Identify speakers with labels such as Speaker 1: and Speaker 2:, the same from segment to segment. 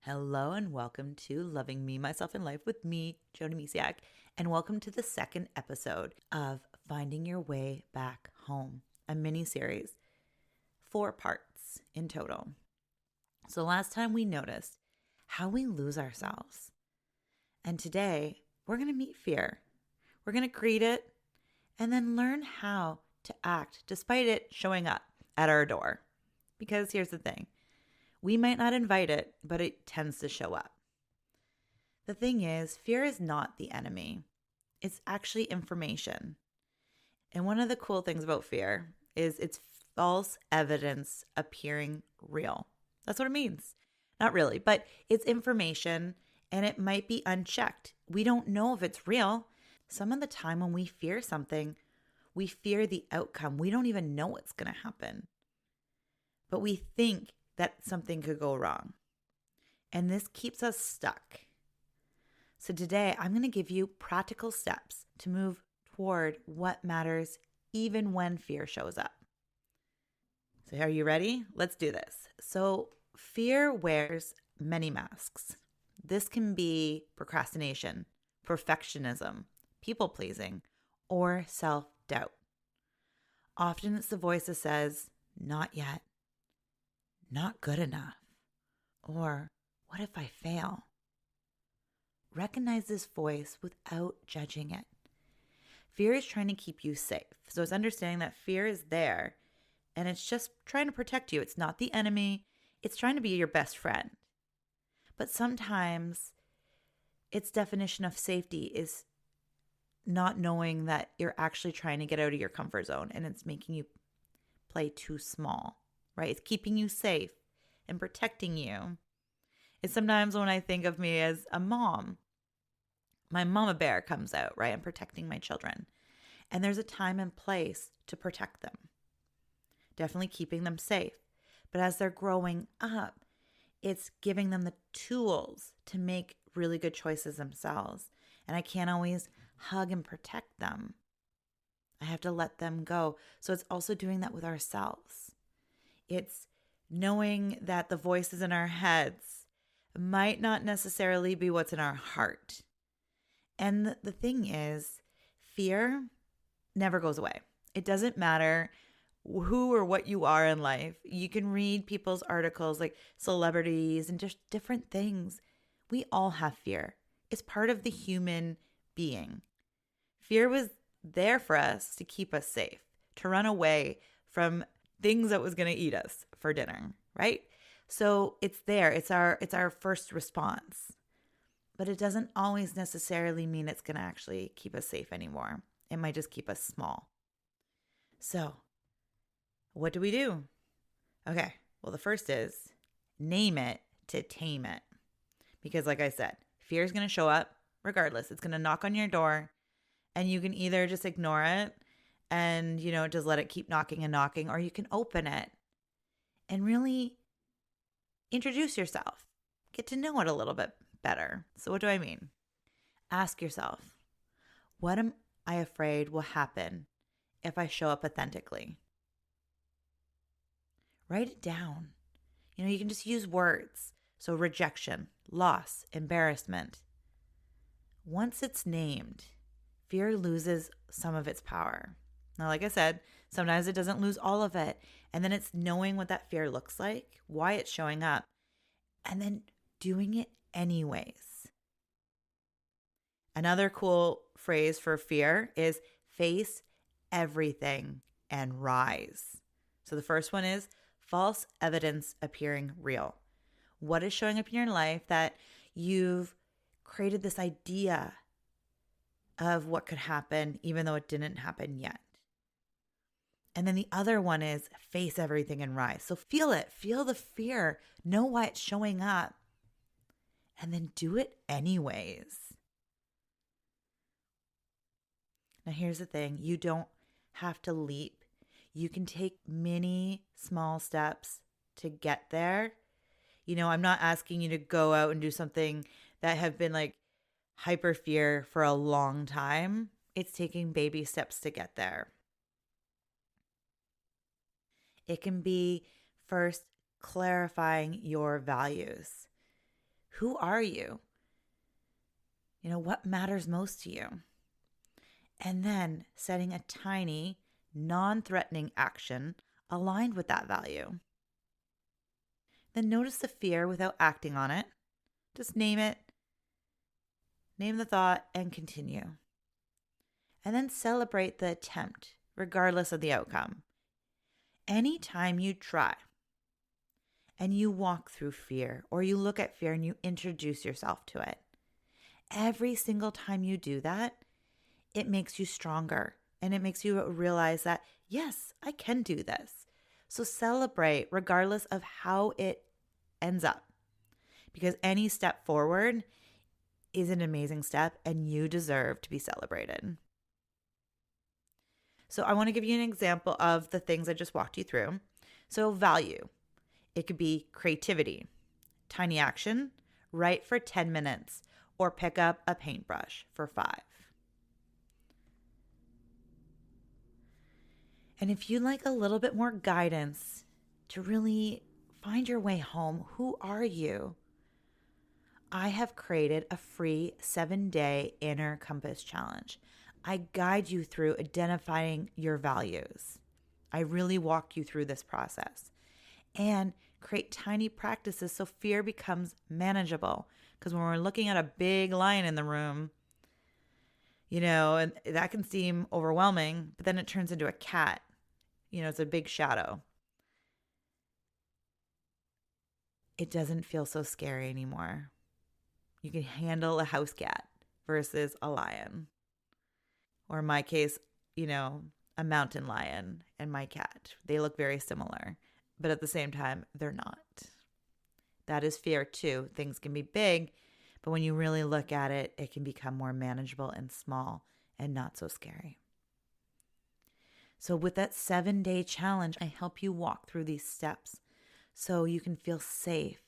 Speaker 1: Hello and welcome to Loving Me, Myself, and Life with me, Joni Misiak, and welcome to the second episode of Finding Your Way Back Home, a mini-series, 4 parts in total. So last time we noticed how we lose ourselves. And today we're going to meet fear. We're going to greet it and then learn how to act despite it showing up at our door. Because here's the thing. We might not invite it, but it tends to show up. The thing is, fear is not the enemy. It's actually information. And one of the cool things about fear is it's false evidence appearing real. That's what it means. Not really, but it's information and it might be unchecked. We don't know if it's real. Some of the time when we fear something, we fear the outcome. We don't even know what's going to happen. But we think that something could go wrong. And this keeps us stuck. So today, I'm going to give you practical steps to move toward what matters even when fear shows up. So are you ready? Let's do this. So fear wears many masks. This can be procrastination, perfectionism, people-pleasing, or self-doubt. Often it's the voice that says, not yet. Not good enough, or what if I fail? Recognize this voice without judging it. Fear is trying to keep you safe. So it's understanding that fear is there and it's just trying to protect you. It's not the enemy. It's trying to be your best friend. But sometimes its definition of safety is not knowing that you're actually trying to get out of your comfort zone and it's making you play too small. Right? It's keeping you safe and protecting you. It's sometimes when I think of me as a mom, my mama bear comes out, right? I'm protecting my children. And there's a time and place to protect them. Definitely keeping them safe. But as they're growing up, it's giving them the tools to make really good choices themselves. And I can't always hug and protect them. I have to let them go. So it's also doing that with ourselves. It's knowing that the voices in our heads might not necessarily be what's in our heart. And the thing is, fear never goes away. It doesn't matter who or what you are in life. You can read people's articles like celebrities and just different things. We all have fear. It's part of the human being. Fear was there for us to keep us safe, to run away from things that was going to eat us for dinner, right? So it's there. It's our first response. But it doesn't always necessarily mean it's going to actually keep us safe anymore. It might just keep us small. So what do we do? Okay, well, the first is name it to tame it. Because like I said, fear is going to show up regardless. It's going to knock on your door and you can either just ignore it and, just let it keep knocking and knocking, or you can open it and really introduce yourself. Get to know it a little bit better. So what do I mean? Ask yourself, what am I afraid will happen if I show up authentically? Write it down. You can just use words. So rejection, loss, embarrassment. Once it's named, fear loses some of its power. Now, like I said, sometimes it doesn't lose all of it. And then it's knowing what that fear looks like, why it's showing up, and then doing it anyways. Another cool phrase for fear is face everything and rise. So the first one is false evidence appearing real. What is showing up in your life that you've created this idea of what could happen, even though it didn't happen yet? And then the other one is face everything and rise. So feel it, feel the fear, know why it's showing up, and then do it anyways. Now here's the thing, you don't have to leap. You can take many small steps to get there. I'm not asking you to go out and do something that have been like hyper fear for a long time. It's taking baby steps to get there. It can be first clarifying your values. Who are you? What matters most to you? And then setting a tiny, non-threatening action aligned with that value. Then notice the fear without acting on it. Just name it, name the thought, and continue. And then celebrate the attempt, regardless of the outcome. Anytime you try and you walk through fear, or you look at fear and you introduce yourself to it, every single time you do that, it makes you stronger and it makes you realize that, yes, I can do this. So celebrate regardless of how it ends up, because any step forward is an amazing step and you deserve to be celebrated. So I want to give you an example of the things I just walked you through. So value, it could be creativity, tiny action, write for 10 minutes, or pick up a paintbrush for 5. And if you'd like a little bit more guidance to really find your way home, who are you? I have created a free 7-day inner compass challenge. I guide you through identifying your values. I really walk you through this process and create tiny practices so fear becomes manageable. Because when we're looking at a big lion in the room, and that can seem overwhelming, but then it turns into a cat. It's a big shadow. It doesn't feel so scary anymore. You can handle a house cat versus a lion. Or in my case, a mountain lion and my cat. They look very similar, but at the same time, they're not. That is fear too. Things can be big, but when you really look at it, it can become more manageable and small and not so scary. So with that 7-day challenge, I help you walk through these steps so you can feel safe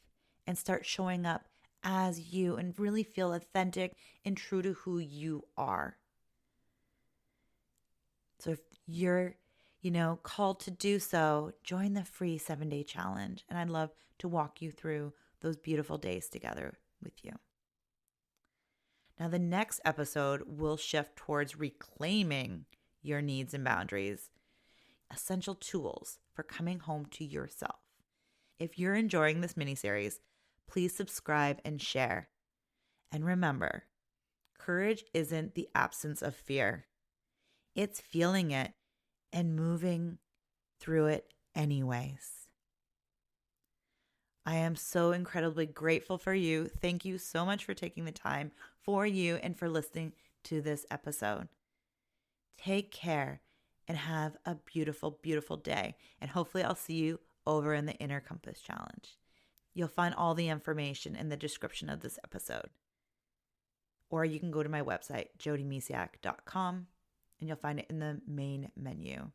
Speaker 1: and start showing up as you and really feel authentic and true to who you are. So if you're, called to do so, join the free 7-day challenge. And I'd love to walk you through those beautiful days together with you. Now, the next episode will shift towards reclaiming your needs and boundaries, essential tools for coming home to yourself. If you're enjoying this miniseries, please subscribe and share. And remember, courage isn't the absence of fear. It's feeling it and moving through it anyways. I am so incredibly grateful for you. Thank you so much for taking the time for you and for listening to this episode. Take care and have a beautiful, beautiful day. And hopefully I'll see you over in the Inner Compass Challenge. You'll find all the information in the description of this episode. Or you can go to my website, jodymisiak.com, and you'll find it in the main menu.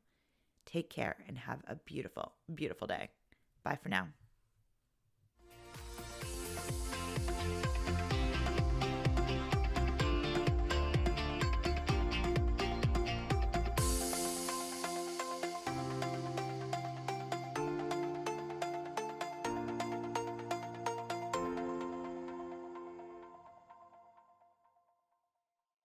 Speaker 1: Take care and have a beautiful, beautiful day. Bye for now.